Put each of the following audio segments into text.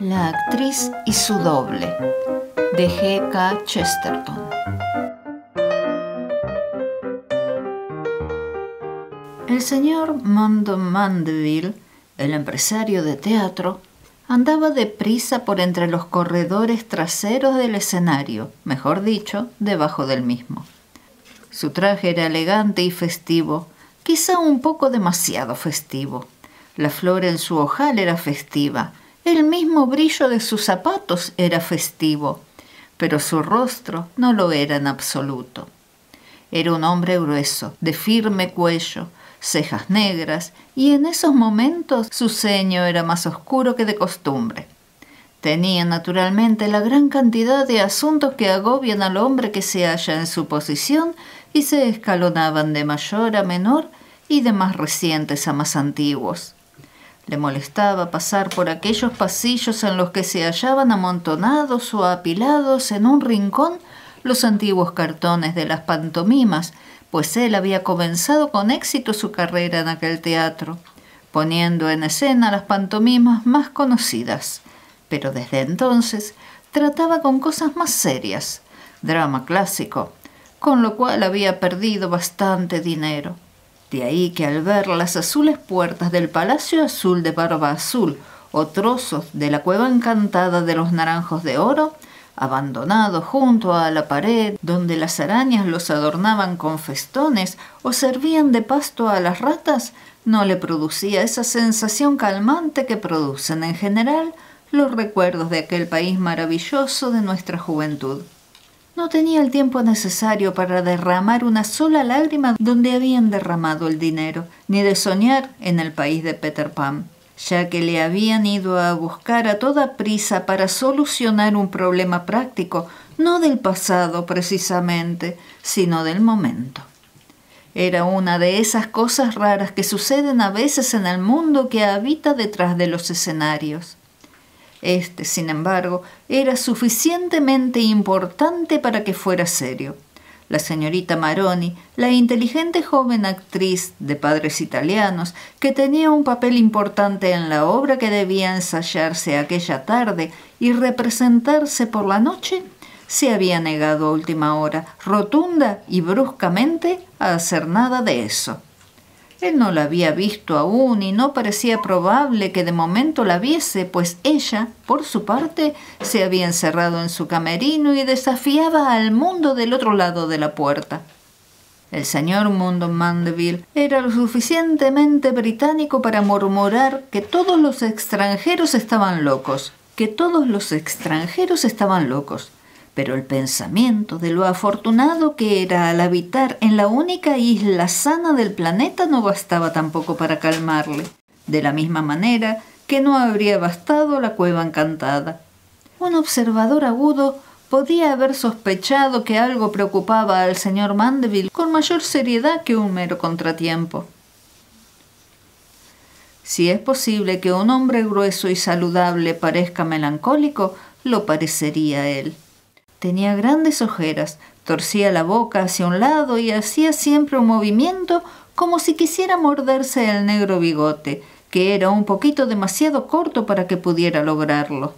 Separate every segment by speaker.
Speaker 1: La actriz y su doble, de G.K. Chesterton. El señor Mondon Mandeville, el empresario de teatro, andaba deprisa por entre los corredores traseros del escenario, mejor dicho, debajo del mismo. Su traje era elegante y festivo, quizá un poco demasiado festivo. La flor en su ojal era festiva, el mismo brillo de sus zapatos era festivo, pero su rostro no lo era en absoluto. Era un hombre grueso, de firme cuello, cejas negras, y en esos momentos su ceño era más oscuro que de costumbre. Tenía naturalmente la gran cantidad de asuntos que agobian al hombre que se halla en su posición y se escalonaban de mayor a menor y de más recientes a más antiguos. Le molestaba pasar por aquellos pasillos en los que se hallaban amontonados o apilados en un rincón los antiguos cartones de las pantomimas, pues él había comenzado con éxito su carrera en aquel teatro, poniendo en escena las pantomimas más conocidas. Pero desde entonces trataba con cosas más serias, drama clásico, con lo cual había perdido bastante dinero. De ahí que al ver las azules puertas del Palacio Azul de Barba Azul o trozos de la Cueva Encantada de los Naranjos de Oro, abandonados junto a la pared donde las arañas los adornaban con festones o servían de pasto a las ratas, no le producía esa sensación calmante que producen en general los recuerdos de aquel país maravilloso de nuestra juventud. No tenía el tiempo necesario para derramar una sola lágrima donde habían derramado el dinero, ni de soñar en el país de Peter Pan, ya que le habían ido a buscar a toda prisa para solucionar un problema práctico, no del pasado precisamente, sino del momento. Era una de esas cosas raras que suceden a veces en el mundo que habita detrás de los escenarios. Este, sin embargo, era suficientemente importante para que fuera serio. La señorita Maroni, la inteligente joven actriz de padres italianos, que tenía un papel importante en la obra que debía ensayarse aquella tarde y representarse por la noche, se había negado a última hora, rotunda y bruscamente, a hacer nada de eso. Él no la había visto aún y no parecía probable que de momento la viese, pues ella, por su parte, se había encerrado en su camerino y desafiaba al mundo del otro lado de la puerta. El señor Mondon Mandeville era lo suficientemente británico para murmurar que todos los extranjeros estaban locos, pero el pensamiento de lo afortunado que era al habitar en la única isla sana del planeta no bastaba tampoco para calmarle, de la misma manera que no habría bastado la Cueva Encantada. Un observador agudo podía haber sospechado que algo preocupaba al señor Mandeville con mayor seriedad que un mero contratiempo. Si es posible que un hombre grueso y saludable parezca melancólico, lo parecería él. Tenía grandes ojeras, torcía la boca hacia un lado y hacía siempre un movimiento como si quisiera morderse el negro bigote, que era un poquito demasiado corto para que pudiera lograrlo.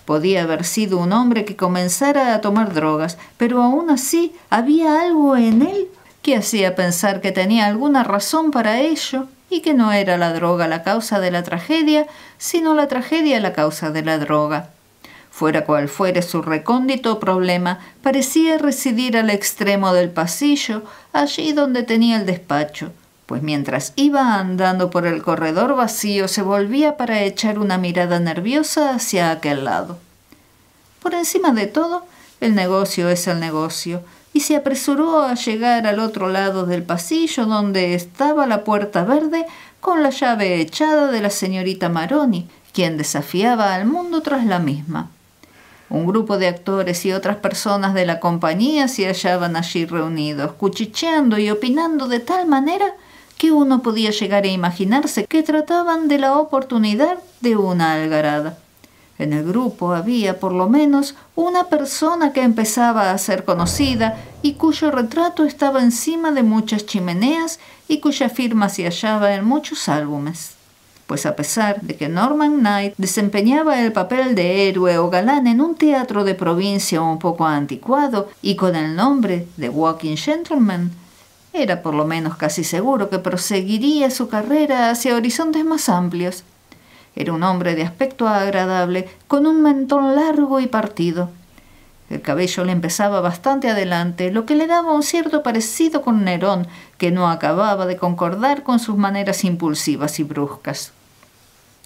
Speaker 1: Podía haber sido un hombre que comenzara a tomar drogas, pero aún así había algo en él que hacía pensar que tenía alguna razón para ello y que no era la droga la causa de la tragedia, sino la tragedia la causa de la droga. Fuera cual fuere su recóndito problema, parecía residir al extremo del pasillo, allí donde tenía el despacho, pues mientras iba andando por el corredor vacío se volvía para echar una mirada nerviosa hacia aquel lado. Por encima de todo, el negocio es el negocio, y se apresuró a llegar al otro lado del pasillo donde estaba la puerta verde con la llave echada de la señorita Maroni, quien desafiaba al mundo tras la misma. Un grupo de actores y otras personas de la compañía se hallaban allí reunidos, cuchicheando y opinando de tal manera que uno podía llegar a imaginarse que trataban de la oportunidad de una algarada. En el grupo había, por lo menos, una persona que empezaba a ser conocida y cuyo retrato estaba encima de muchas chimeneas y cuya firma se hallaba en muchos álbumes. pues a pesar de que Norman Knight desempeñaba el papel de héroe o galán en un teatro de provincia un poco anticuado y con el nombre de Walking Gentleman, era por lo menos casi seguro que proseguiría su carrera hacia horizontes más amplios. Era un hombre de aspecto agradable, con un mentón largo y partido. El cabello le empezaba bastante adelante, lo que le daba un cierto parecido con Nerón, que no acababa de concordar con sus maneras impulsivas y bruscas.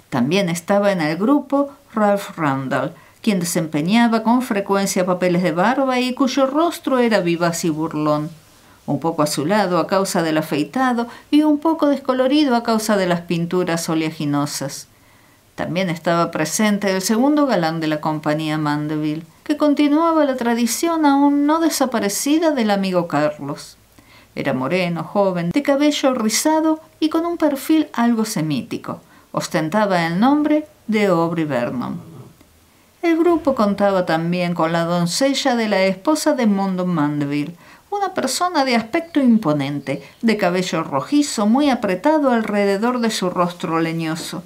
Speaker 1: También estaba en el grupo Ralph Randall, quien desempeñaba con frecuencia papeles de barba y cuyo rostro era vivaz y burlón, un poco azulado a causa del afeitado y un poco descolorido a causa de las pinturas oleaginosas. También estaba presente el segundo galán de la compañía Mandeville, que continuaba la tradición aún no desaparecida del amigo Carlos. Era moreno, joven, de cabello rizado y con un perfil algo semítico. Ostentaba el nombre de Aubrey Vernon. El grupo contaba también con la doncella de la esposa de Mondon Mandeville, una persona de aspecto imponente, de cabello rojizo muy apretado alrededor de su rostro leñoso.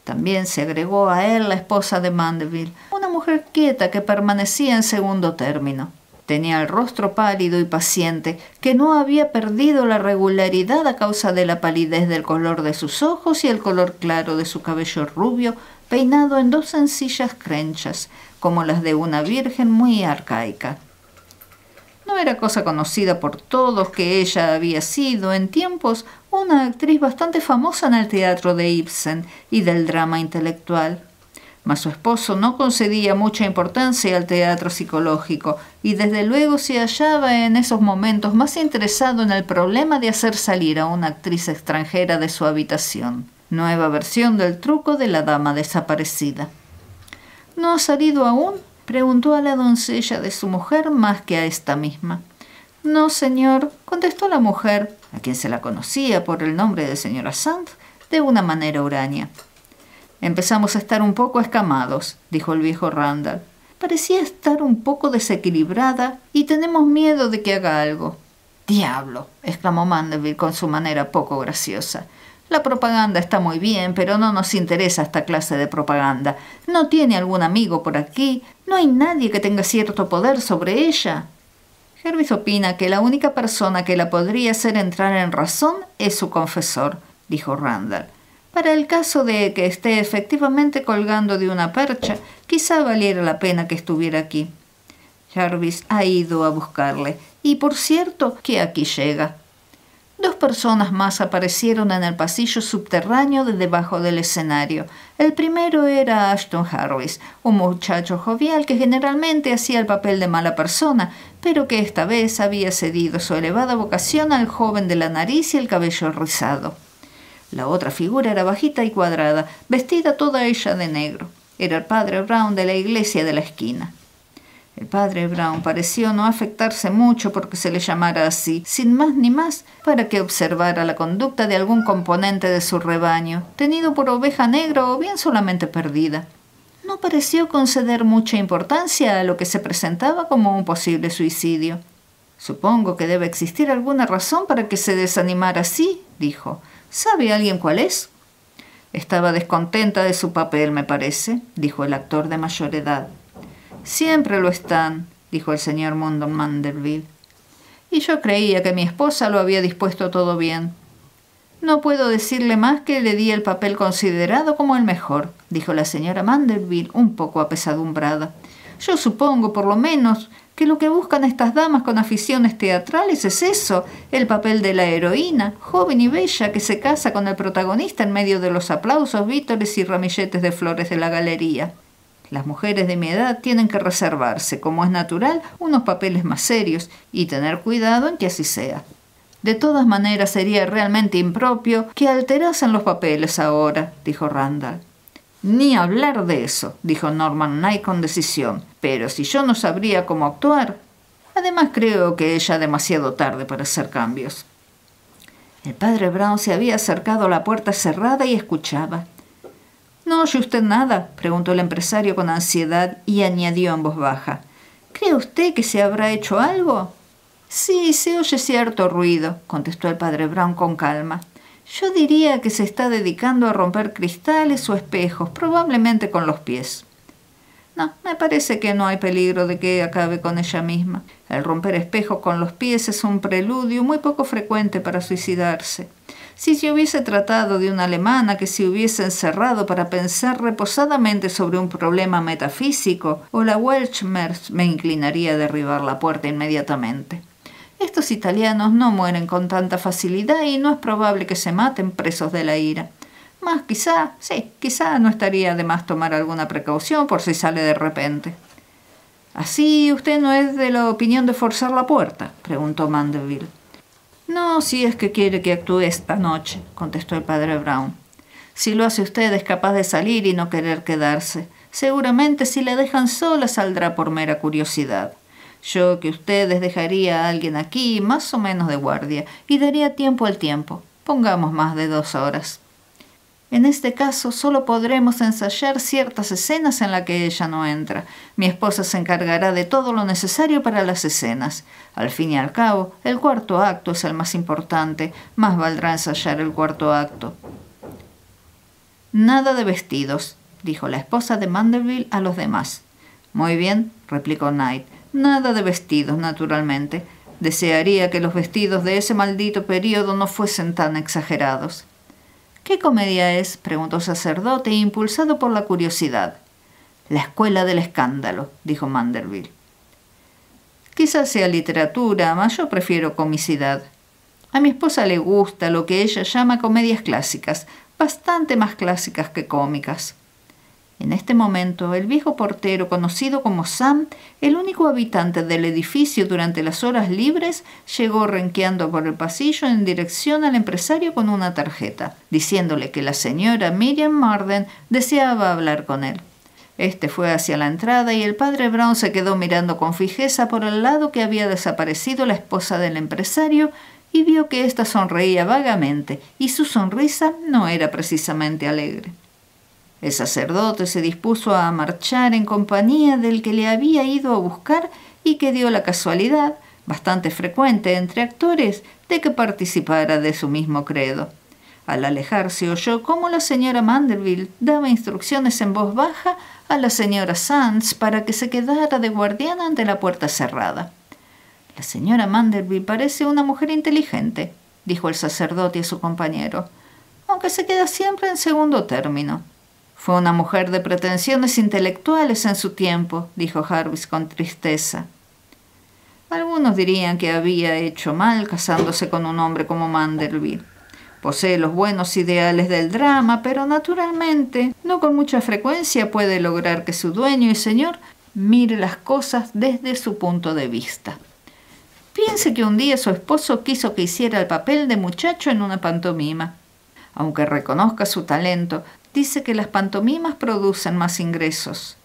Speaker 1: También se agregó a él la esposa de Mandeville, una mujer quieta que permanecía en segundo término. Tenía el rostro pálido y paciente, que no había perdido la regularidad a causa de la palidez del color de sus ojos y el color claro de su cabello rubio, peinado en dos sencillas crenchas, como las de una virgen muy arcaica. No era cosa conocida por todos que ella había sido, en tiempos, una actriz bastante famosa en el teatro de Ibsen y del drama intelectual. Mas su esposo no concedía mucha importancia al teatro psicológico y desde luego se hallaba en esos momentos más interesado en el problema de hacer salir a una actriz extranjera de su habitación. Nueva versión del truco de la dama desaparecida. ¿No ha salido aún?, preguntó a la doncella de su mujer más que a esta misma. No, señor, contestó la mujer, a quien se la conocía por el nombre de señora Sand, de una manera huraña. Empezamos a estar un poco escamados, dijo el viejo Randall. Parecía estar un poco desequilibrada y tenemos miedo de que haga algo. ¡Diablo!, exclamó Mandeville con su manera poco graciosa. La propaganda está muy bien, pero no nos interesa esta clase de propaganda. ¿No tiene algún amigo por aquí? ¿No hay nadie que tenga cierto poder sobre ella? Jervis opina que la única persona que la podría hacer entrar en razón es su confesor, dijo Randall. Para el caso de que esté efectivamente colgando de una percha, quizá valiera la pena que estuviera aquí. Jarvis ha ido a buscarle, y por cierto que aquí llega. Dos personas más aparecieron en el pasillo subterráneo de debajo del escenario. El primero era Ashton Harris, un muchacho jovial que generalmente hacía el papel de mala persona, pero que esta vez había cedido su elevada vocación al joven de la nariz y el cabello rizado. La otra figura era bajita y cuadrada, vestida toda ella de negro. Era el padre Brown de la iglesia de la esquina. El padre Brown pareció no afectarse mucho porque se le llamara así, sin más ni más, para que observara la conducta de algún componente de su rebaño, tenido por oveja negra o bien solamente perdida. No pareció conceder mucha importancia a lo que se presentaba como un posible suicidio. Supongo que debe existir alguna razón para que se desanimara así, dijo. ¿Sabe alguien cuál es? Estaba descontenta de su papel, me parece, dijo el actor de mayor edad. Siempre lo están, dijo el señor Mondon Mandeville. Y yo creía que mi esposa lo había dispuesto todo bien. No puedo decirle más que le di el papel considerado como el mejor, dijo la señora Mandeville un poco apesadumbrada. Yo supongo, por lo menos, que lo que buscan estas damas con aficiones teatrales es eso, el papel de la heroína, joven y bella, que se casa con el protagonista en medio de los aplausos, vítores y ramilletes de flores de la galería. Las mujeres de mi edad tienen que reservarse, como es natural, unos papeles más serios y tener cuidado en que así sea. De todas maneras sería realmente impropio que alterasen los papeles ahora, dijo Randall. Ni hablar de eso, dijo Norman Knight con decisión, pero si yo no sabría cómo actuar. Además creo que es ya demasiado tarde para hacer cambios. El padre Brown se había acercado a la puerta cerrada y escuchaba. ¿No oye usted nada?, preguntó el empresario con ansiedad y añadió en voz baja. ¿Cree usted que se habrá hecho algo? Sí, se oye cierto ruido, contestó el padre Brown con calma. Yo diría que se está dedicando a romper cristales o espejos, probablemente con los pies. No, me parece que no hay peligro de que acabe con ella misma. El romper espejos con los pies es un preludio muy poco frecuente para suicidarse. Si se hubiese tratado de una alemana que se hubiese encerrado para pensar reposadamente sobre un problema metafísico, o la Weltschmerz, me inclinaría a derribar la puerta inmediatamente. Estos italianos no mueren con tanta facilidad y no es probable que se maten presos de la ira. Más quizá no estaría de más tomar alguna precaución por si sale de repente. ¿Así usted no es de la opinión de forzar la puerta?, preguntó Mandeville. No, si es que quiere que actúe esta noche, contestó el padre Brown. Si lo hace usted es capaz de salir y no querer quedarse. Seguramente si la dejan sola saldrá por mera curiosidad. Yo que ustedes dejaría a alguien aquí más o menos de guardia y daría tiempo al tiempo. Pongamos más de 2 horas. En este caso solo podremos ensayar ciertas escenas en las que ella no entra. Mi esposa se encargará de todo lo necesario para las escenas. Al fin y al cabo, el cuarto acto es el más importante. Más valdrá ensayar el cuarto acto. Nada de vestidos, dijo la esposa de Mandeville a los demás. Muy bien, replicó Knight. Nada de vestidos, naturalmente. Desearía que los vestidos de ese maldito período no fuesen tan exagerados. ¿Qué comedia es?, preguntó el sacerdote, impulsado por la curiosidad. La escuela del escándalo, dijo Mandeville. Quizás sea literatura, mas yo prefiero comicidad. A mi esposa le gusta lo que ella llama comedias clásicas, bastante más clásicas que cómicas. En este momento, el viejo portero, conocido como Sam, el único habitante del edificio durante las horas libres, llegó renqueando por el pasillo en dirección al empresario con una tarjeta, diciéndole que la señora Miriam Marden deseaba hablar con él. Este fue hacia la entrada y el padre Brown se quedó mirando con fijeza por el lado que había desaparecido la esposa del empresario y vio que ésta sonreía vagamente y su sonrisa no era precisamente alegre. El sacerdote se dispuso a marchar en compañía del que le había ido a buscar y que dio la casualidad, bastante frecuente entre actores, de que participara de su mismo credo. Al alejarse oyó cómo la señora Mandeville daba instrucciones en voz baja a la señora Sands para que se quedara de guardiana ante la puerta cerrada. La señora Mandeville parece una mujer inteligente, dijo el sacerdote a su compañero, aunque se queda siempre en segundo término. Fue una mujer de pretensiones intelectuales en su tiempo, dijo Jarvis con tristeza. Algunos dirían que había hecho mal casándose con un hombre como Mandeville. Posee los buenos ideales del drama, pero naturalmente no con mucha frecuencia puede lograr que su dueño y señor mire las cosas desde su punto de vista. Piense que un día su esposo quiso que hiciera el papel de muchacho en una pantomima. Aunque reconozca su talento, dice que las pantomimas producen más ingresos.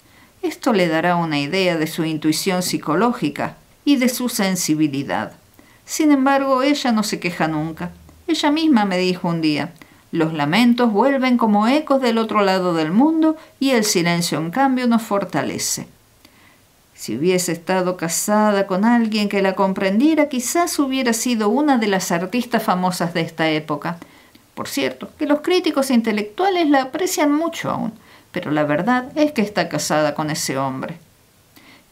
Speaker 1: Esto le dará una idea de su intuición psicológica y de su sensibilidad. Sin embargo, ella no se queja nunca. Ella misma me dijo un día, los lamentos vuelven como ecos del otro lado del mundo y el silencio, en cambio, nos fortalece. Si hubiese estado casada con alguien que la comprendiera, quizás hubiera sido una de las artistas famosas de esta época. Por cierto, que los críticos intelectuales la aprecian mucho aún, pero la verdad es que está casada con ese hombre.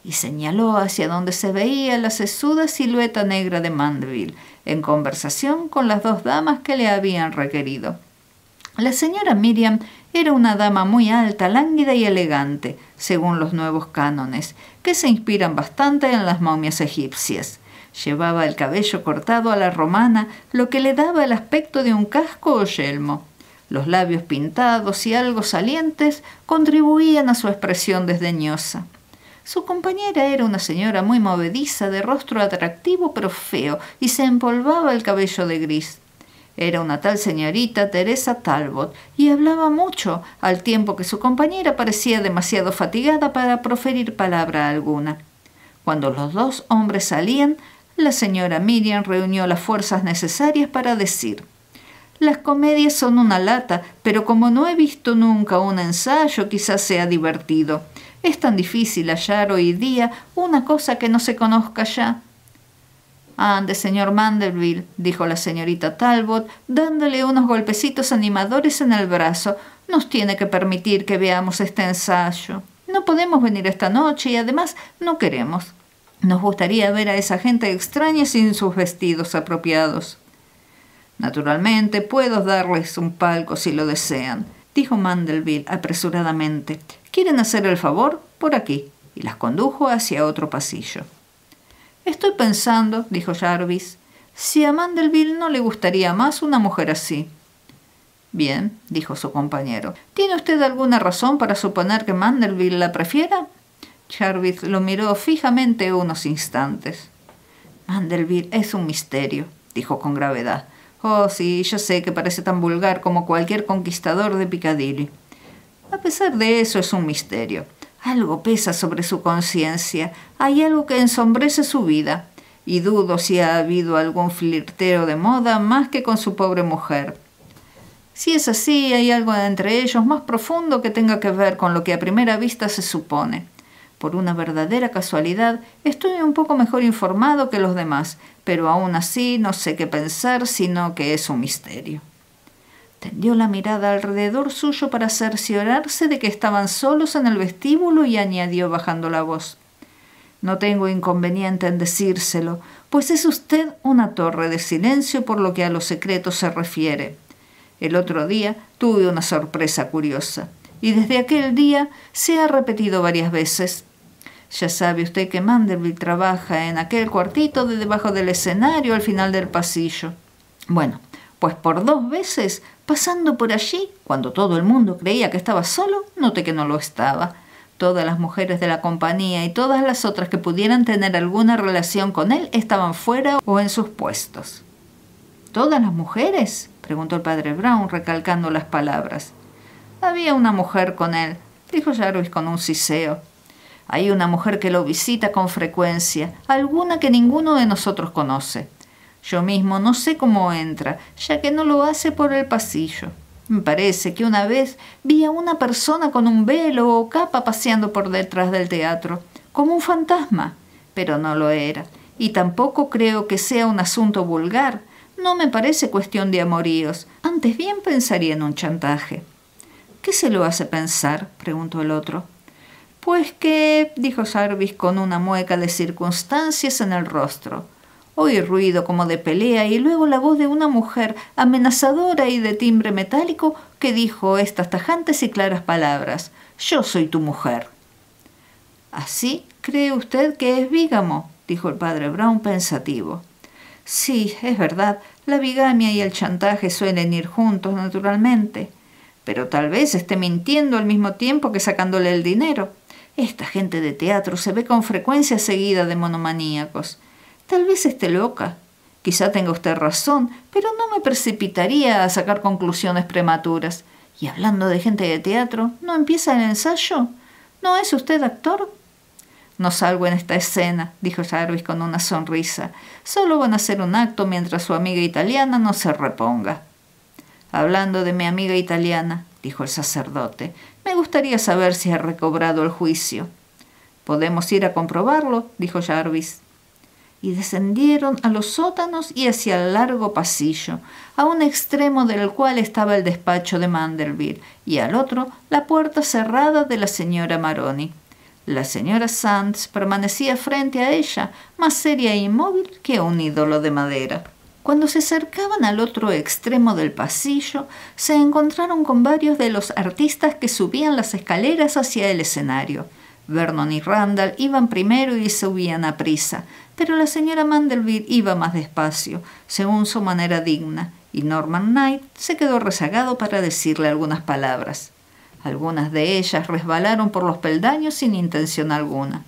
Speaker 1: Y señaló hacia donde se veía la sesuda silueta negra de Mandeville, en conversación con las 2 damas que le habían requerido. La señora Miriam era una dama muy alta, lánguida y elegante, según los nuevos cánones, que se inspiran bastante en las momias egipcias. Llevaba el cabello cortado a la romana, lo que le daba el aspecto de un casco o yelmo. Los labios pintados y algo salientes contribuían a su expresión desdeñosa. Su compañera era una señora muy movediza, de rostro atractivo pero feo, y se empolvaba el cabello de gris. Era una tal señorita Teresa Talbot, y hablaba mucho, al tiempo que su compañera parecía demasiado fatigada para proferir palabra alguna. Cuando los 2 hombres salían, la señora Miriam reunió las fuerzas necesarias para decir: «Las comedias son una lata, pero como no he visto nunca un ensayo, quizás sea divertido. Es tan difícil hallar hoy día una cosa que no se conozca ya». Ande, señor Mandeville, dijo la señorita Talbot, dándole unos golpecitos animadores en el brazo. Nos tiene que permitir que veamos este ensayo. No podemos venir esta noche y además no queremos. Nos gustaría ver a esa gente extraña sin sus vestidos apropiados. Naturalmente, puedo darles un palco si lo desean, dijo Mandeville apresuradamente. ¿Quieren hacer el favor? Por aquí. Y las condujo hacia otro pasillo. Estoy pensando, dijo Jarvis, si a Mandeville no le gustaría más una mujer así. Bien, dijo su compañero. ¿Tiene usted alguna razón para suponer que Mandeville la prefiera? Jarvis lo miró fijamente unos instantes. Mandeville es un misterio, dijo con gravedad. Oh, sí, yo sé que parece tan vulgar como cualquier conquistador de Piccadilly. A pesar de eso es un misterio. Algo pesa sobre su conciencia, hay algo que ensombrece su vida, y dudo si ha habido algún flirteo de moda más que con su pobre mujer. Si es así, hay algo entre ellos más profundo que tenga que ver con lo que a primera vista se supone. Por una verdadera casualidad, estoy un poco mejor informado que los demás, pero aún así no sé qué pensar, sino que es un misterio. Tendió la mirada alrededor suyo para cerciorarse de que estaban solos en el vestíbulo y añadió bajando la voz. No tengo inconveniente en decírselo, pues es usted una torre de silencio por lo que a los secretos se refiere. El otro día tuve una sorpresa curiosa, y desde aquel día se ha repetido varias veces. Ya sabe usted que Mandeville trabaja en aquel cuartito de debajo del escenario al final del pasillo. Bueno, pues por 2 veces, pasando por allí, cuando todo el mundo creía que estaba solo, noté que no lo estaba. Todas las mujeres de la compañía y todas las otras que pudieran tener alguna relación con él estaban fuera o en sus puestos. ¿Todas las mujeres?, preguntó el padre Brown, recalcando las palabras. Había una mujer con él, dijo Jarvis con un siseo. Hay una mujer que lo visita con frecuencia, alguna que ninguno de nosotros conoce. Yo mismo no sé cómo entra, ya que no lo hace por el pasillo. Me parece que una vez vi a una persona con un velo o capa paseando por detrás del teatro, como un fantasma, pero no lo era, y tampoco creo que sea un asunto vulgar. No me parece cuestión de amoríos, antes bien pensaría en un chantaje. ¿Qué se lo hace pensar?, preguntó el otro. Pues que, dijo Jarvis con una mueca de circunstancias en el rostro. Oí ruido como de pelea y luego la voz de una mujer amenazadora y de timbre metálico que dijo estas tajantes y claras palabras: «Yo soy tu mujer». «¿Así cree usted que es bígamo?», dijo el padre Brown pensativo. «Sí, es verdad, la bigamia y el chantaje suelen ir juntos, naturalmente. Pero tal vez esté mintiendo al mismo tiempo que sacándole el dinero. Esta gente de teatro se ve con frecuencia seguida de monomaníacos. Tal vez esté loca. Quizá tenga usted razón, pero no me precipitaría a sacar conclusiones prematuras. Y hablando de gente de teatro, ¿no empieza el ensayo? ¿No es usted actor?» «No salgo en esta escena», dijo Jarvis con una sonrisa. «Solo van a hacer un acto mientras su amiga italiana no se reponga». «Hablando de mi amiga italiana», dijo el sacerdote, «me gustaría saber si ha recobrado el juicio». «Podemos ir a comprobarlo», dijo Jarvis. Y descendieron a los sótanos y hacia el largo pasillo, a un extremo del cual estaba el despacho de Mandeville y al otro la puerta cerrada de la señora Maroni. La señora Sands permanecía frente a ella, más seria e inmóvil que un ídolo de madera. Cuando se acercaban al otro extremo del pasillo, se encontraron con varios de los artistas que subían las escaleras hacia el escenario. Vernon y Randall iban primero y subían a prisa, pero la señora Mandeville iba más despacio, según su manera digna, y Norman Knight se quedó rezagado para decirle algunas palabras. Algunas de ellas resbalaron por los peldaños sin intención alguna.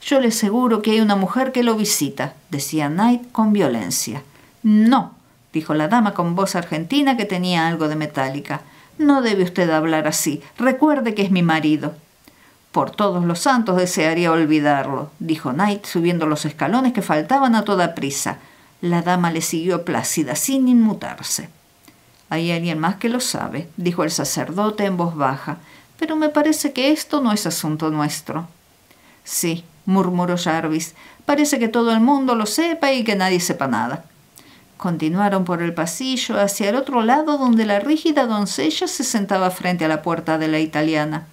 Speaker 1: «Yo le aseguro que hay una mujer que lo visita», decía Knight con violencia. «No», dijo la dama con voz argentina que tenía algo de metálica. «No debe usted hablar así. Recuerde que es mi marido». «Por todos los santos desearía olvidarlo», dijo Knight subiendo los escalones que faltaban a toda prisa. La dama le siguió plácida, sin inmutarse. «Hay alguien más que lo sabe», dijo el sacerdote en voz baja, «pero me parece que esto no es asunto nuestro». «Sí», murmuró Jarvis. Parece que todo el mundo lo sepa y que nadie sepa nada. Continuaron por el pasillo hacia el otro lado, donde la rígida doncella se sentaba frente a la puerta de la italiana.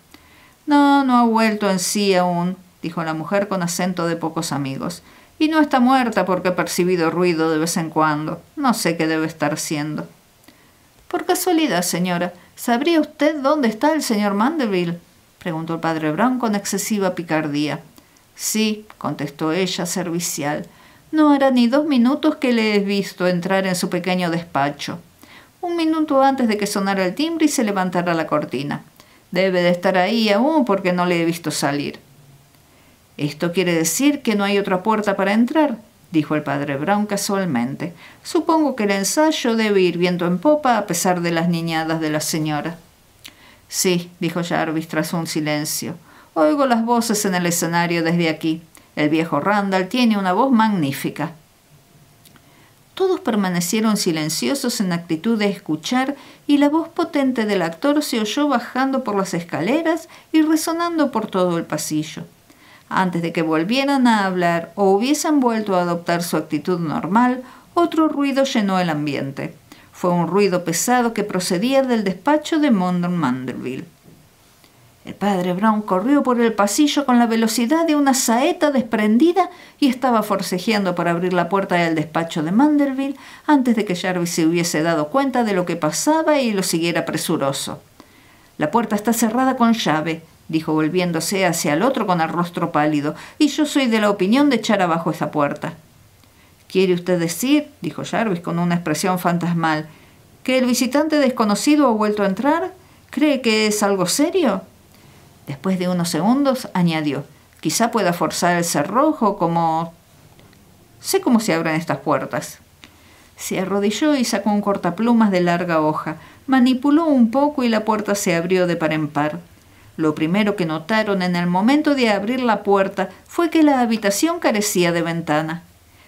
Speaker 1: No ha vuelto en sí aún, dijo la mujer con acento de pocos amigos. Y no está muerta porque he percibido ruido de vez en cuando. No sé qué debe estar haciendo. Por casualidad, señora, ¿sabría usted dónde está el señor Mandeville?, preguntó el padre Brown con excesiva picardía. Sí, contestó ella, servicial. No hará ni 2 minutos que le he visto entrar en su pequeño despacho. 1 minuto antes de que sonara el timbre y se levantara la cortina. Debe de estar ahí aún porque no le he visto salir. «Esto quiere decir que no hay otra puerta para entrar», dijo el padre Brown casualmente. «Supongo que el ensayo debe ir viento en popa a pesar de las niñadas de la señora». «Sí», dijo Jarvis tras un silencio. «Oigo las voces en el escenario desde aquí. El viejo Randall tiene una voz magnífica». Todos permanecieron silenciosos en actitud de escuchar y la voz potente del actor se oyó bajando por las escaleras y resonando por todo el pasillo. Antes de que volvieran a hablar o hubiesen vuelto a adoptar su actitud normal, otro ruido llenó el ambiente. Fue un ruido pesado que procedía del despacho de Mondon Manderville. El padre Brown corrió por el pasillo con la velocidad de una saeta desprendida y estaba forcejeando para abrir la puerta del despacho de Manderville antes de que Jarvis se hubiese dado cuenta de lo que pasaba y lo siguiera presuroso. «La puerta está cerrada con llave», dijo volviéndose hacia el otro con el rostro pálido, «y yo soy de la opinión de echar abajo esa puerta». «¿Quiere usted decir», dijo Jarvis con una expresión fantasmal, «que el visitante desconocido ha vuelto a entrar? ¿Cree que es algo serio?» Después de unos segundos añadió, «Quizá pueda forzar el cerrojo como... sé cómo se abren estas puertas». Se arrodilló y sacó un cortaplumas de larga hoja, manipuló un poco y la puerta se abrió de par en par. Lo primero que notaron en el momento de abrir la puerta fue que la habitación carecía de ventana.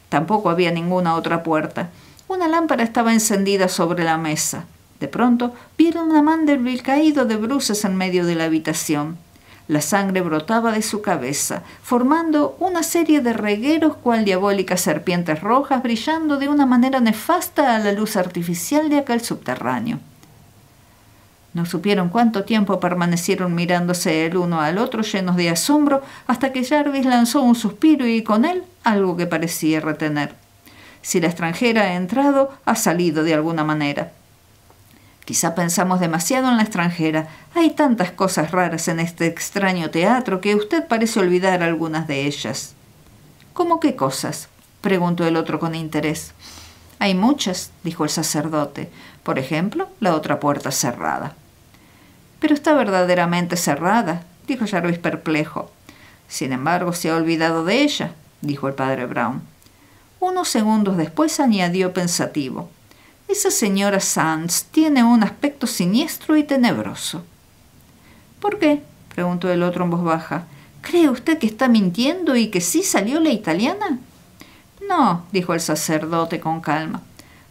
Speaker 1: Tampoco había ninguna otra puerta. Una lámpara estaba encendida sobre la mesa. De pronto vieron a Manderville caído de bruces en medio de la habitación. La sangre brotaba de su cabeza, formando una serie de regueros cual diabólicas serpientes rojas brillando de una manera nefasta a la luz artificial de aquel subterráneo. No supieron cuánto tiempo permanecieron mirándose el uno al otro llenos de asombro hasta que Jarvis lanzó un suspiro y con él algo que parecía retener. Si la extranjera ha entrado, ha salido de alguna manera. Quizá pensamos demasiado en la extranjera. Hay tantas cosas raras en este extraño teatro que usted parece olvidar algunas de ellas. ¿Cómo qué cosas?, preguntó el otro con interés. Hay muchas, dijo el sacerdote. Por ejemplo, la otra puerta cerrada. Pero está verdaderamente cerrada, dijo Jarvis perplejo. Sin embargo, se ha olvidado de ella, dijo el padre Brown. Unos segundos después añadió pensativo. Esa señora Sands tiene un aspecto siniestro y tenebroso. ¿Por qué?, preguntó el otro en voz baja. ¿Cree usted que está mintiendo y que sí salió la italiana? No, dijo el sacerdote con calma.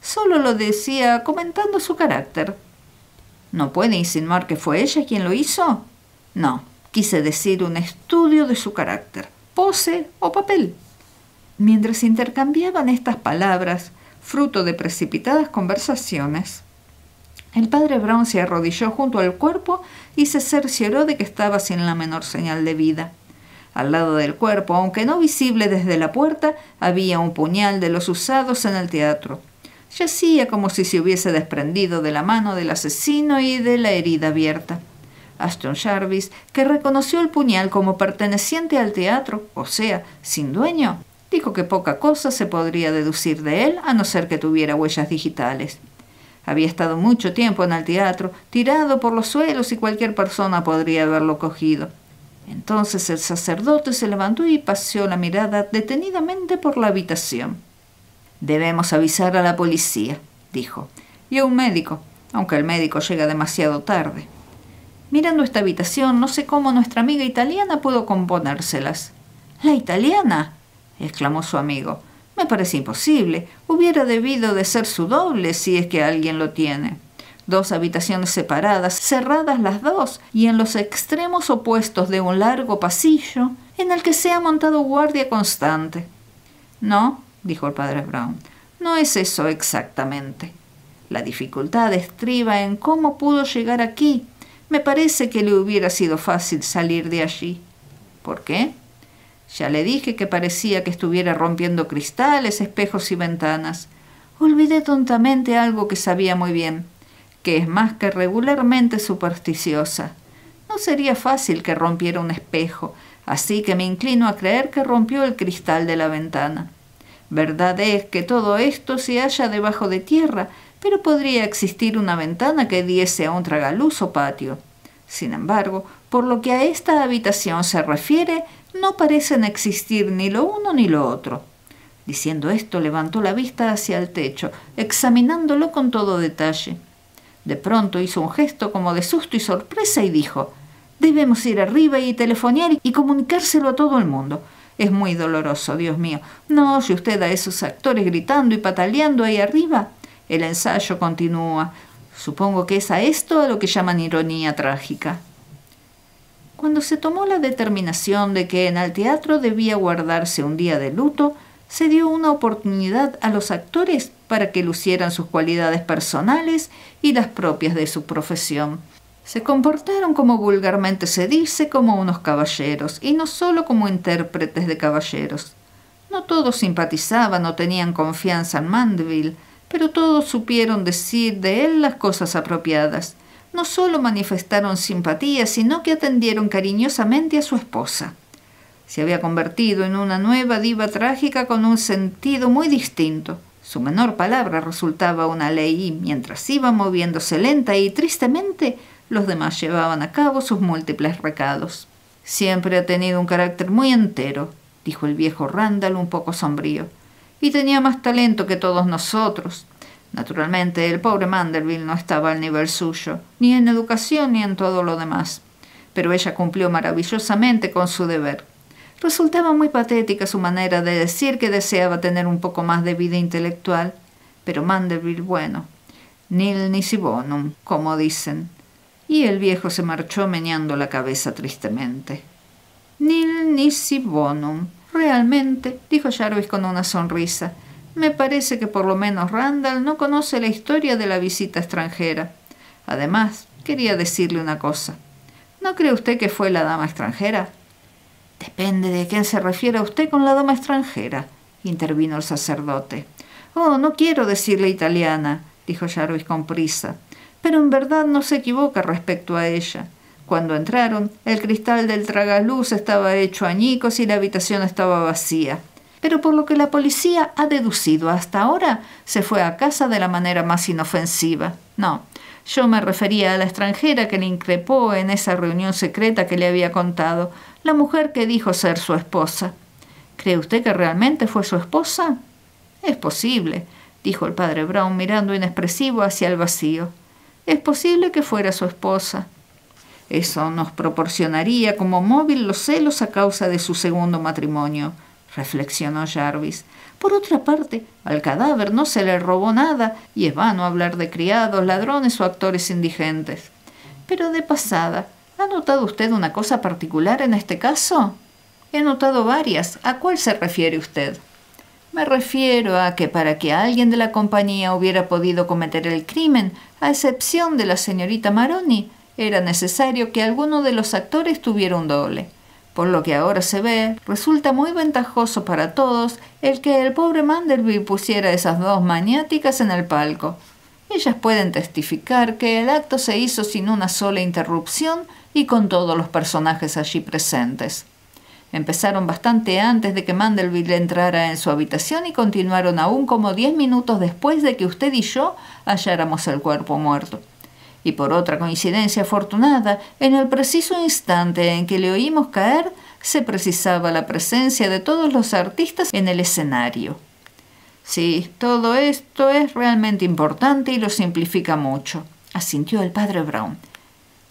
Speaker 1: Solo lo decía comentando su carácter. ¿No puede insinuar que fue ella quien lo hizo? No, quise decir un estudio de su carácter, pose o papel. Mientras intercambiaban estas palabras, fruto de precipitadas conversaciones, el padre Brown se arrodilló junto al cuerpo y se cercioró de que estaba sin la menor señal de vida. Al lado del cuerpo, aunque no visible desde la puerta, había un puñal de los usados en el teatro. Yacía como si se hubiese desprendido de la mano del asesino y de la herida abierta. Ashton Jarvis, que reconoció el puñal como perteneciente al teatro, o sea, sin dueño, dijo que poca cosa se podría deducir de él a no ser que tuviera huellas digitales. Había estado mucho tiempo en el teatro, tirado por los suelos y cualquier persona podría haberlo cogido. Entonces el sacerdote se levantó y paseó la mirada detenidamente por la habitación. «Debemos avisar a la policía», dijo, «y a un médico, aunque el médico llega demasiado tarde». Mirando esta habitación, no sé cómo nuestra amiga italiana pudo componérselas. «¿La italiana?», exclamó su amigo. «Me parece imposible. Hubiera debido de ser su doble si es que alguien lo tiene. 2 habitaciones separadas, cerradas las dos, y en los extremos opuestos de un largo pasillo, en el que se ha montado guardia constante. No, dijo el padre Brown, no es eso exactamente. La dificultad estriba en cómo pudo llegar aquí. Me parece que le hubiera sido fácil salir de allí. ¿Por qué? Ya le dije que parecía que estuviera rompiendo cristales, espejos y ventanas. Olvidé tontamente algo que sabía muy bien, que es más que regularmente supersticiosa. No sería fácil que rompiera un espejo, así que me inclino a creer que rompió el cristal de la ventana. Verdad es que todo esto se halla debajo de tierra, pero podría existir una ventana que diese a un tragaluz o patio. Sin embargo, por lo que a esta habitación se refiere, no parecen existir ni lo uno ni lo otro. Diciendo esto, levantó la vista hacia el techo, examinándolo con todo detalle. De pronto hizo un gesto como de susto y sorpresa y dijo: «Debemos ir arriba y telefonear y comunicárselo a todo el mundo. Es muy doloroso, Dios mío. ¿No oye usted a esos actores gritando y pataleando ahí arriba? El ensayo continúa. Supongo que es a esto a lo que llaman ironía trágica». Cuando se tomó la determinación de que en el teatro debía guardarse un día de luto, se dio una oportunidad a los actores para que lucieran sus cualidades personales y las propias de su profesión. Se comportaron, como vulgarmente se dice, como unos caballeros, y no solo como intérpretes de caballeros. No todos simpatizaban o tenían confianza en Mandeville, pero todos supieron decir de él las cosas apropiadas. No solo manifestaron simpatía, sino que atendieron cariñosamente a su esposa. Se había convertido en una nueva diva trágica con un sentido muy distinto. Su menor palabra resultaba una ley y, mientras iba moviéndose lenta y tristemente, los demás llevaban a cabo sus múltiples recados. «Siempre ha tenido un carácter muy entero», dijo el viejo Randall un poco sombrío, «y tenía más talento que todos nosotros. Naturalmente, el pobre Manderville no estaba al nivel suyo, ni en educación ni en todo lo demás. Pero ella cumplió maravillosamente con su deber. Resultaba muy patética su manera de decir que deseaba tener un poco más de vida intelectual. Pero Manderville, bueno, nil nisi bonum, como dicen». Y el viejo se marchó meneando la cabeza tristemente. «Nil nisi bonum. Realmente», dijo Jarvis con una sonrisa, «me parece que por lo menos Randall no conoce la historia de la visita extranjera. Además, quería decirle una cosa. ¿No cree usted que fue la dama extranjera?» «Depende de quién se refiera usted con la dama extranjera», intervino el sacerdote. «Oh, no quiero decirle italiana», dijo Jarvis con prisa, «pero en verdad no se equivoca respecto a ella. Cuando entraron, el cristal del tragaluz estaba hecho añicos y la habitación estaba vacía. Pero por lo que la policía ha deducido hasta ahora, se fue a casa de la manera más inofensiva. No, yo me refería a la extranjera que le increpó en esa reunión secreta que le había contado, la mujer que dijo ser su esposa. ¿Cree usted que realmente fue su esposa?» «Es posible», dijo el padre Brown mirando inexpresivo hacia el vacío. «Es posible que fuera su esposa. Eso nos proporcionaría como móvil los celos a causa de su segundo matrimonio», reflexionó Jarvis. «Por otra parte, al cadáver no se le robó nada y es vano hablar de criados, ladrones o actores indigentes. Pero de pasada, ¿ha notado usted una cosa particular en este caso?» «He notado varias. ¿A cuál se refiere usted?» «Me refiero a que para que alguien de la compañía hubiera podido cometer el crimen, a excepción de la señorita Maroni, era necesario que alguno de los actores tuviera un doble. Por lo que ahora se ve, resulta muy ventajoso para todos el que el pobre Manderville pusiera esas dos maniáticas en el palco. Ellas pueden testificar que el acto se hizo sin una sola interrupción y con todos los personajes allí presentes. Empezaron bastante antes de que Manderville entrara en su habitación y continuaron aún como 10 minutos después de que usted y yo halláramos el cuerpo muerto. Y por otra coincidencia afortunada, en el preciso instante en que le oímos caer, se precisaba la presencia de todos los artistas en el escenario. Sí, todo esto es realmente importante y lo simplifica mucho», asintió el padre Brown.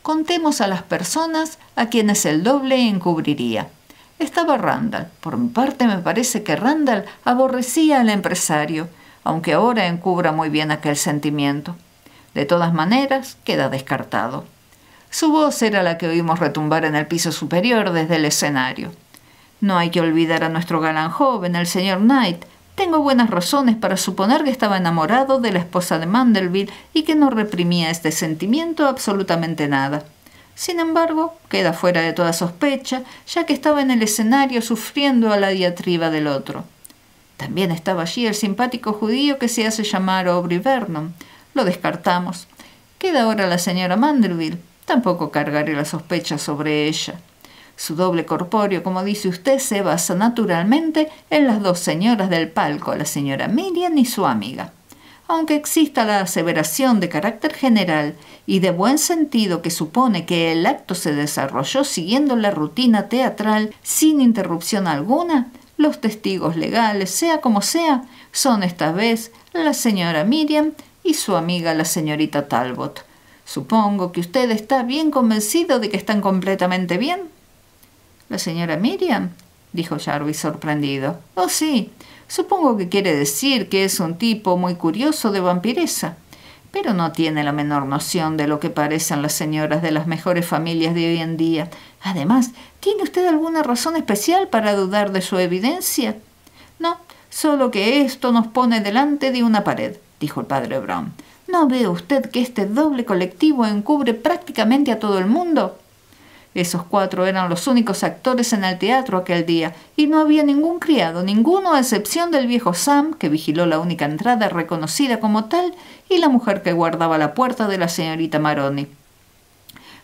Speaker 1: «Contemos a las personas a quienes el doble encubriría. Estaba Randall. Por mi parte me parece que Randall aborrecía al empresario, aunque ahora encubra muy bien aquel sentimiento. De todas maneras, queda descartado. Su voz era la que oímos retumbar en el piso superior desde el escenario. No hay que olvidar a nuestro galán joven, el señor Knight. Tengo buenas razones para suponer que estaba enamorado de la esposa de Mandeville y que no reprimía este sentimiento absolutamente nada. Sin embargo, queda fuera de toda sospecha, ya que estaba en el escenario sufriendo a la diatriba del otro. También estaba allí el simpático judío que se hace llamar Aubrey Vernon. Lo descartamos. Queda ahora la señora Mandeville. Tampoco cargaré la sospecha sobre ella. Su doble corpóreo, como dice usted, se basa naturalmente en las dos señoras del palco, la señora Miriam y su amiga. Aunque exista la aseveración de carácter general y de buen sentido que supone que el acto se desarrolló siguiendo la rutina teatral sin interrupción alguna, los testigos legales, sea como sea, son esta vez la señora Miriam y su amiga la señorita Talbot. Supongo que usted está bien convencido de que están completamente bien. ¿La señora Miriam? Dijo Jarvis sorprendido. Oh, sí. Supongo que quiere decir que es un tipo muy curioso de vampiresa. Pero no tiene la menor noción de lo que parecen las señoras de las mejores familias de hoy en día. Además, ¿tiene usted alguna razón especial para dudar de su evidencia? No, solo que esto nos pone delante de una pared, dijo el padre Brown. ¿No ve usted que este doble colectivo encubre prácticamente a todo el mundo? Esos 4 eran los únicos actores en el teatro aquel día, y no había ningún criado, ninguno a excepción del viejo Sam, que vigiló la única entrada reconocida como tal, y la mujer que guardaba la puerta de la señorita Maroni.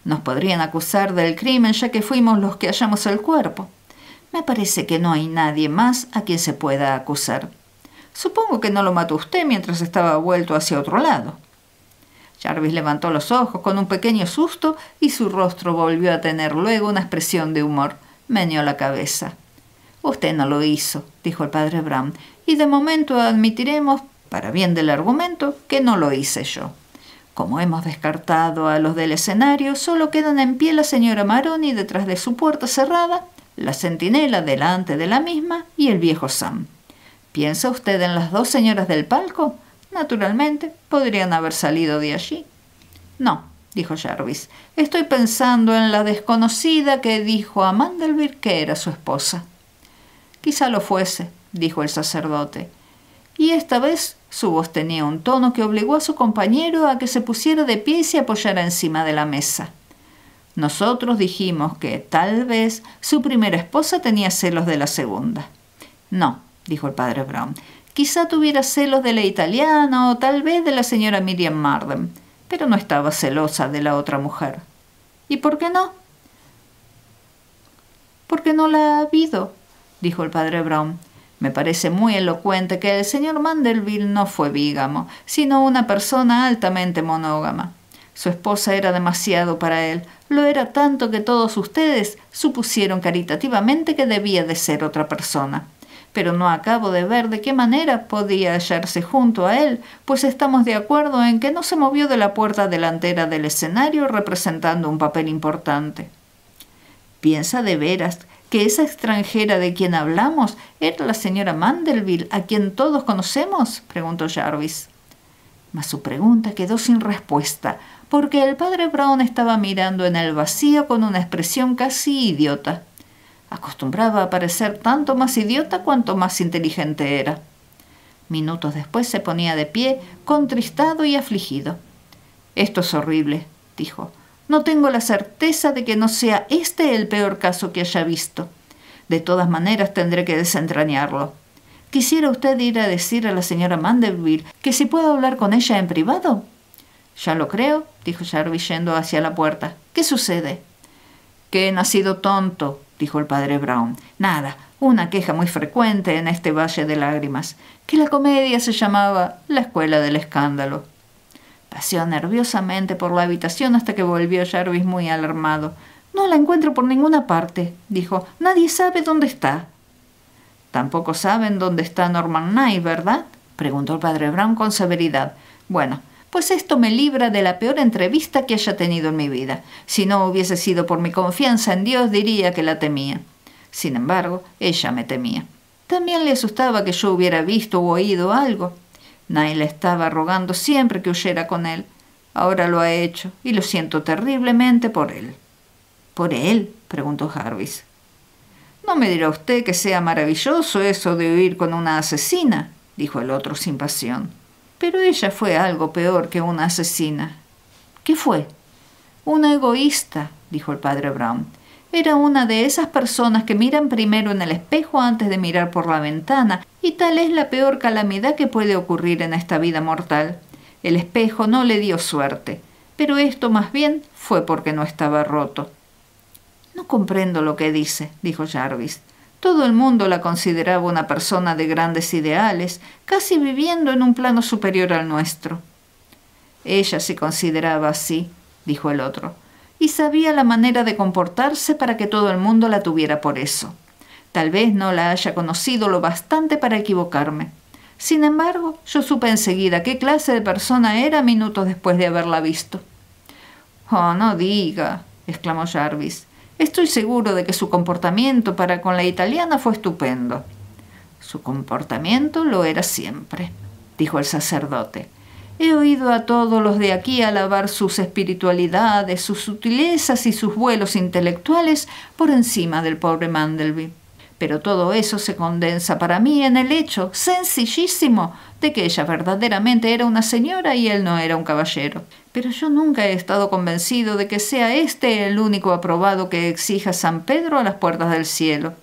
Speaker 1: Nos podrían acusar del crimen ya que fuimos los que hallamos el cuerpo. Me parece que no hay nadie más a quien se pueda acusar. Supongo que no lo mató usted mientras estaba vuelto hacia otro lado. Jarvis levantó los ojos con un pequeño susto y su rostro volvió a tener luego una expresión de humor. Meneó la cabeza. Usted no lo hizo, dijo el padre Brown, y de momento admitiremos, para bien del argumento, que no lo hice yo. Como hemos descartado a los del escenario, solo quedan en pie la señora Maroni detrás de su puerta cerrada, la centinela delante de la misma y el viejo Sam. ¿Piensa usted en las 2 señoras del palco? Naturalmente, podrían haber salido de allí. No, dijo Jarvis. Estoy pensando en la desconocida que dijo a Mandeville que era su esposa. Quizá lo fuese, dijo el sacerdote. Y esta vez su voz tenía un tono que obligó a su compañero a que se pusiera de pie y se apoyara encima de la mesa. Nosotros dijimos que, tal vez, su primera esposa tenía celos de la segunda. No, dijo el padre Brown. Quizá tuviera celos de la italiana o tal vez de la señora Miriam Marden, pero no estaba celosa de la otra mujer. ¿Y por qué no? Porque no la ha habido, dijo el padre Brown. Me parece muy elocuente que el señor Mandeville no fue bígamo, sino una persona altamente monógama. Su esposa era demasiado para él, lo era tanto que todos ustedes supusieron caritativamente que debía de ser otra persona. Pero no acabo de ver de qué manera podía hallarse junto a él, pues estamos de acuerdo en que no se movió de la puerta delantera del escenario representando un papel importante. ¿Piensa de veras que esa extranjera de quien hablamos era la señora Mandeville, a quien todos conocemos?, preguntó Jarvis. Mas su pregunta quedó sin respuesta, porque el padre Brown estaba mirando en el vacío con una expresión casi idiota. Acostumbraba a parecer tanto más idiota cuanto más inteligente era. Minutos después se ponía de pie, contristado y afligido. «Esto es horrible», dijo. «No tengo la certeza de que no sea este el peor caso que haya visto. De todas maneras tendré que desentrañarlo. ¿Quisiera usted ir a decir a la señora Mandeville que si puedo hablar con ella en privado?» «Ya lo creo», dijo Jarvis yendo hacia la puerta. «¿Qué sucede?» «Que he nacido tonto», dijo el padre Brown. «Nada, una queja muy frecuente en este valle de lágrimas, que la comedia se llamaba La Escuela del Escándalo». Paseó nerviosamente por la habitación hasta que volvió Jarvis muy alarmado. «No la encuentro por ninguna parte», dijo. «Nadie sabe dónde está». «Tampoco saben dónde está Norman Knight, ¿verdad?», preguntó el padre Brown con severidad. «Bueno, pues esto me libra de la peor entrevista que haya tenido en mi vida. Si no hubiese sido por mi confianza en Dios, diría que la temía. Sin embargo, ella me temía. También le asustaba que yo hubiera visto o oído algo. Knight le estaba rogando siempre que huyera con él. Ahora lo ha hecho y lo siento terriblemente por él». «¿Por él?», preguntó Jarvis. No me dirá usted que sea maravilloso eso de huir con una asesina, dijo el otro sin pasión. Pero ella fue algo peor que una asesina. ¿Qué fue? Una egoísta, dijo el padre Brown. Era una de esas personas que miran primero en el espejo antes de mirar por la ventana, y tal es la peor calamidad que puede ocurrir en esta vida mortal. El espejo no le dio suerte, pero esto más bien fue porque no estaba roto. No comprendo lo que dice, dijo Jarvis. Todo el mundo la consideraba una persona de grandes ideales, casi viviendo en un plano superior al nuestro. Ella se consideraba así, dijo el otro, y sabía la manera de comportarse para que todo el mundo la tuviera por eso. Tal vez no la haya conocido lo bastante para equivocarme. Sin embargo, yo supe enseguida qué clase de persona era minutos después de haberla visto. «Oh, no diga», exclamó Jarvis. «Estoy seguro de que su comportamiento para con la italiana fue estupendo». «Su comportamiento lo era siempre», dijo el sacerdote. «He oído a todos los de aquí alabar sus espiritualidades, sus sutilezas y sus vuelos intelectuales por encima del pobre Mandelby. Pero todo eso se condensa para mí en el hecho sencillísimo de que ella verdaderamente era una señora y él no era un caballero. Pero yo nunca he estado convencido de que sea este el único aprobado que exija San Pedro a las puertas del cielo».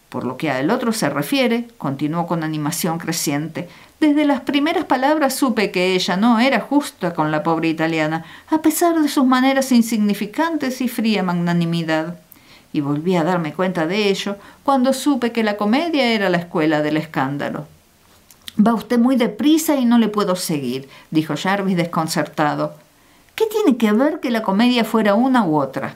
Speaker 1: «Por lo que al otro se refiere», continuó con animación creciente, «desde las primeras palabras supe que ella no era justa con la pobre italiana, a pesar de sus maneras insignificantes y fría magnanimidad. Y volví a darme cuenta de ello cuando supe que la comedia era la escuela del escándalo». «Va usted muy deprisa y no le puedo seguir», dijo Jarvis desconcertado. «¿Qué tiene que ver que la comedia fuera una u otra?»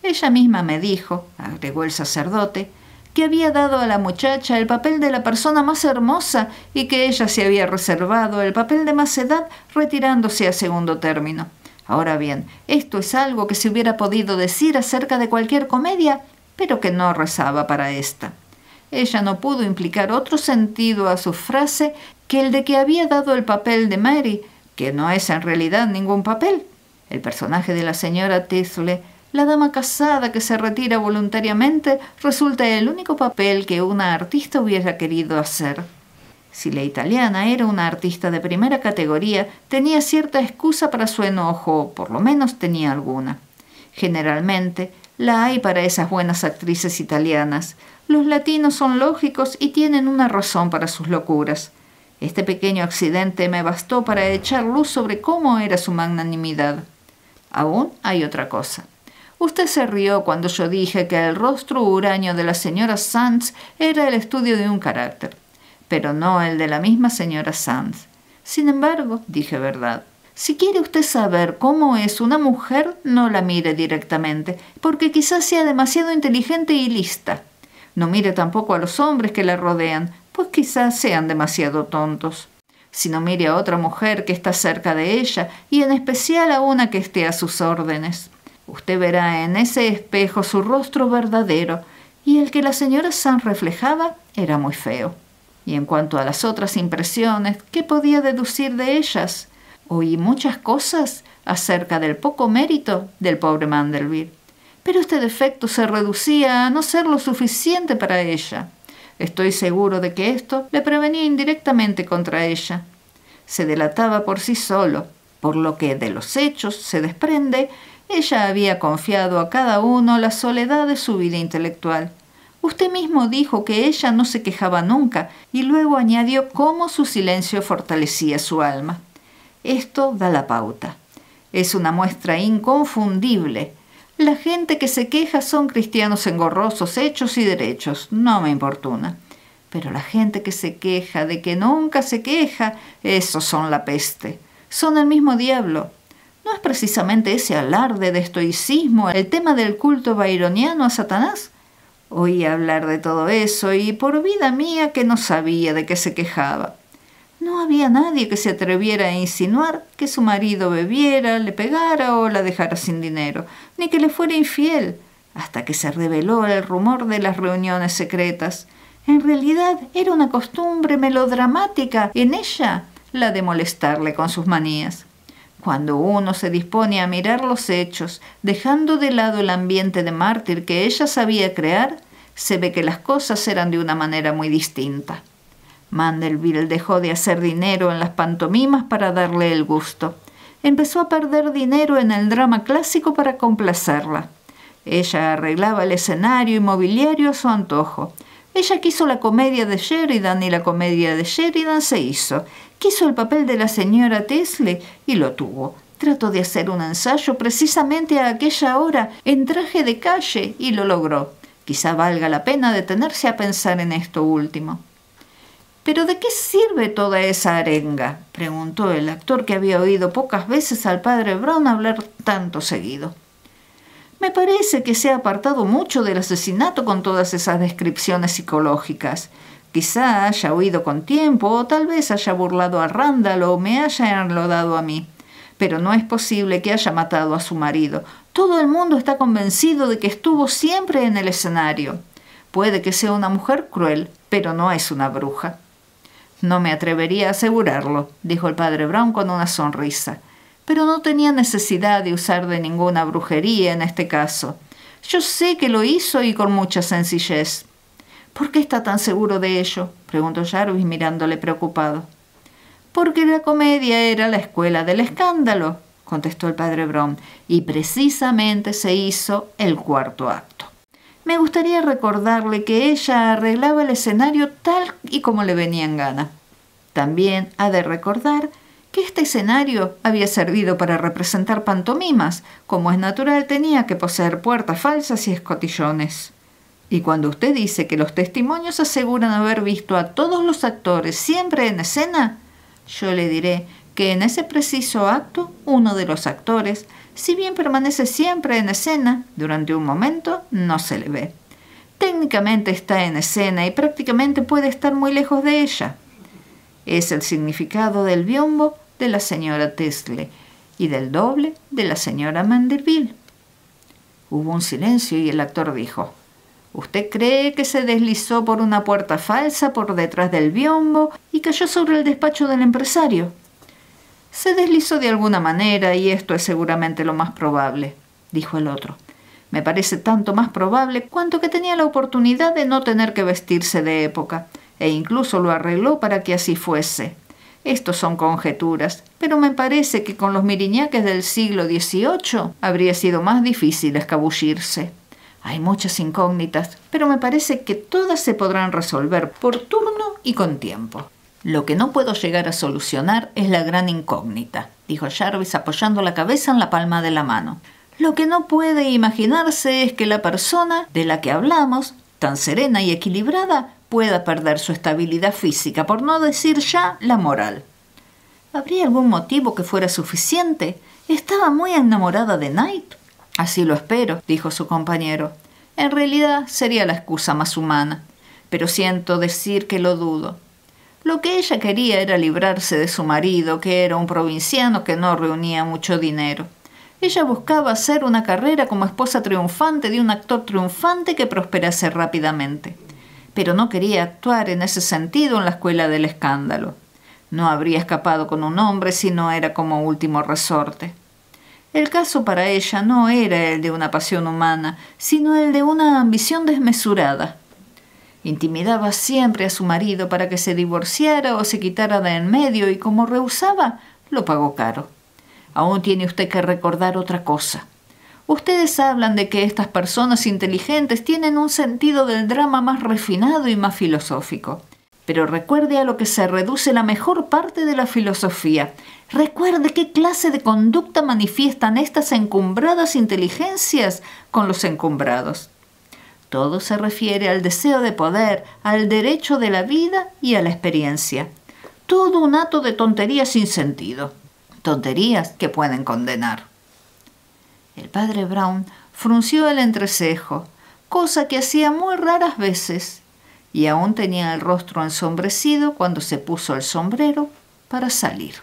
Speaker 1: «Ella misma me dijo», agregó el sacerdote, «que había dado a la muchacha el papel de la persona más hermosa y que ella se había reservado el papel de más edad retirándose a segundo término. Ahora bien, esto es algo que se hubiera podido decir acerca de cualquier comedia, pero que no rezaba para esta. Ella no pudo implicar otro sentido a su frase que el de que había dado el papel de Mary, que no es en realidad ningún papel. El personaje de la señora Thistle, la dama casada que se retira voluntariamente, resulta el único papel que una artista hubiera querido hacer. Si la italiana era una artista de primera categoría, tenía cierta excusa para su enojo, por lo menos tenía alguna. Generalmente la hay para esas buenas actrices italianas. Los latinos son lógicos y tienen una razón para sus locuras. Este pequeño accidente me bastó para echar luz sobre cómo era su magnanimidad. Aún hay otra cosa. Usted se rió cuando yo dije que el rostro huraño de la señora Sands era el estudio de un carácter, pero no el de la misma señora Sands. Sin embargo, dije verdad. Si quiere usted saber cómo es una mujer, no la mire directamente, porque quizás sea demasiado inteligente y lista. No mire tampoco a los hombres que la rodean, pues quizás sean demasiado tontos. Sino mire a otra mujer que está cerca de ella, y en especial a una que esté a sus órdenes. Usted verá en ese espejo su rostro verdadero, y el que la señora Sands reflejaba era muy feo. Y en cuanto a las otras impresiones, ¿qué podía deducir de ellas? Oí muchas cosas acerca del poco mérito del pobre Mandelby, pero este defecto se reducía a no ser lo suficiente para ella. Estoy seguro de que esto le prevenía indirectamente contra ella. Se delataba por sí solo, por lo que de los hechos se desprende, ella había confiado a cada uno la soledad de su vida intelectual. Usted mismo dijo que ella no se quejaba nunca y luego añadió cómo su silencio fortalecía su alma. Esto da la pauta. Es una muestra inconfundible. La gente que se queja son cristianos engorrosos, hechos y derechos. No me importuna. Pero la gente que se queja de que nunca se queja, esos son la peste. Son el mismo diablo. ¿No es precisamente ese alarde de estoicismo el tema del culto byroniano a Satanás? Oí hablar de todo eso y por vida mía que no sabía de qué se quejaba. No había nadie que se atreviera a insinuar que su marido bebiera, le pegara o la dejara sin dinero, ni que le fuera infiel, hasta que se reveló el rumor de las reuniones secretas. En realidad era una costumbre melodramática en ella la de molestarle con sus manías. Cuando uno se dispone a mirar los hechos, dejando de lado el ambiente de mártir que ella sabía crear, Se ve que las cosas eran de una manera muy distinta. Mandeville dejó de hacer dinero en las pantomimas para darle el gusto. Empezó a perder dinero en el drama clásico para complacerla. Ella arreglaba el escenario y mobiliario a su antojo. Ella quiso la comedia de Sheridan y la comedia de Sheridan se hizo. Quiso el papel de la señora Teasley y lo tuvo. Trató de hacer un ensayo precisamente a aquella hora en traje de calle y lo logró. Quizá valga la pena detenerse a pensar en esto último. ¿Pero de qué sirve toda esa arenga?, preguntó el actor, que había oído pocas veces al padre Brown hablar tanto seguido. Me parece que se ha apartado mucho del asesinato con todas esas descripciones psicológicas. Quizá haya huido con tiempo, o tal vez haya burlado a Randall o me haya enlodado a mí. Pero no es posible que haya matado a su marido. Todo el mundo está convencido de que estuvo siempre en el escenario. Puede que sea una mujer cruel, pero no es una bruja. No me atrevería a asegurarlo, dijo el padre Brown con una sonrisa. Pero no tenía necesidad de usar de ninguna brujería en este caso. Yo sé que lo hizo y con mucha sencillez. ¿Por qué está tan seguro de ello?, preguntó Jarvis mirándole preocupado. Porque la comedia era la escuela del escándalo, contestó el padre Brown, y precisamente se hizo el cuarto acto. Me gustaría recordarle que ella arreglaba el escenario tal y como le venía en gana. También ha de recordar que este escenario había servido para representar pantomimas. Como es natural, tenía que poseer puertas falsas y escotillones. Y cuando usted dice que los testimonios aseguran haber visto a todos los actores siempre en escena, yo le diré que en ese preciso acto, uno de los actores, si bien permanece siempre en escena, durante un momento no se le ve. Técnicamente está en escena y prácticamente puede estar muy lejos de ella. Es el significado del biombo de la señora Teasley y del doble de la señora Mandeville. Hubo un silencio y el actor dijo: ¿Usted cree que se deslizó por una puerta falsa por detrás del biombo y cayó sobre el despacho del empresario? Se deslizó de alguna manera y esto es seguramente lo más probable, dijo el otro. Me parece tanto más probable cuanto que tenía la oportunidad de no tener que vestirse de época, e incluso lo arregló para que así fuese. Estos son conjeturas, pero me parece que con los miriñaques del siglo XVIII habría sido más difícil escabullirse. Hay muchas incógnitas, pero me parece que todas se podrán resolver por turno y con tiempo. Lo que no puedo llegar a solucionar es la gran incógnita, dijo Jarvis apoyando la cabeza en la palma de la mano. Lo que no puede imaginarse es que la persona de la que hablamos, tan serena y equilibrada, pueda perder su estabilidad física, por no decir ya la moral. ¿Habría algún motivo que fuera suficiente? ¿Estaba muy enamorada de Knight? Así lo espero, dijo su compañero. En realidad sería la excusa más humana, pero siento decir que lo dudo. Lo que ella quería era librarse de su marido, que era un provinciano que no reunía mucho dinero. Ella buscaba hacer una carrera como esposa triunfante de un actor triunfante que prosperase rápidamente. Pero no quería actuar en ese sentido en la escuela del escándalo. No habría escapado con un hombre si no era como último resorte. El caso para ella no era el de una pasión humana, sino el de una ambición desmesurada. Intimidaba siempre a su marido para que se divorciara o se quitara de en medio y como rehusaba, lo pagó caro. Aún tiene usted que recordar otra cosa. Ustedes hablan de que estas personas inteligentes tienen un sentido del drama más refinado y más filosófico. Pero recuerde a lo que se reduce la mejor parte de la filosofía. Recuerde qué clase de conducta manifiestan estas encumbradas inteligencias con los encumbrados. Todo se refiere al deseo de poder, al derecho de la vida y a la experiencia. Todo un hato de tonterías sin sentido. Tonterías que pueden condenar. El padre Brown frunció el entrecejo, cosa que hacía muy raras veces, y aún tenía el rostro ensombrecido cuando se puso el sombrero para salir.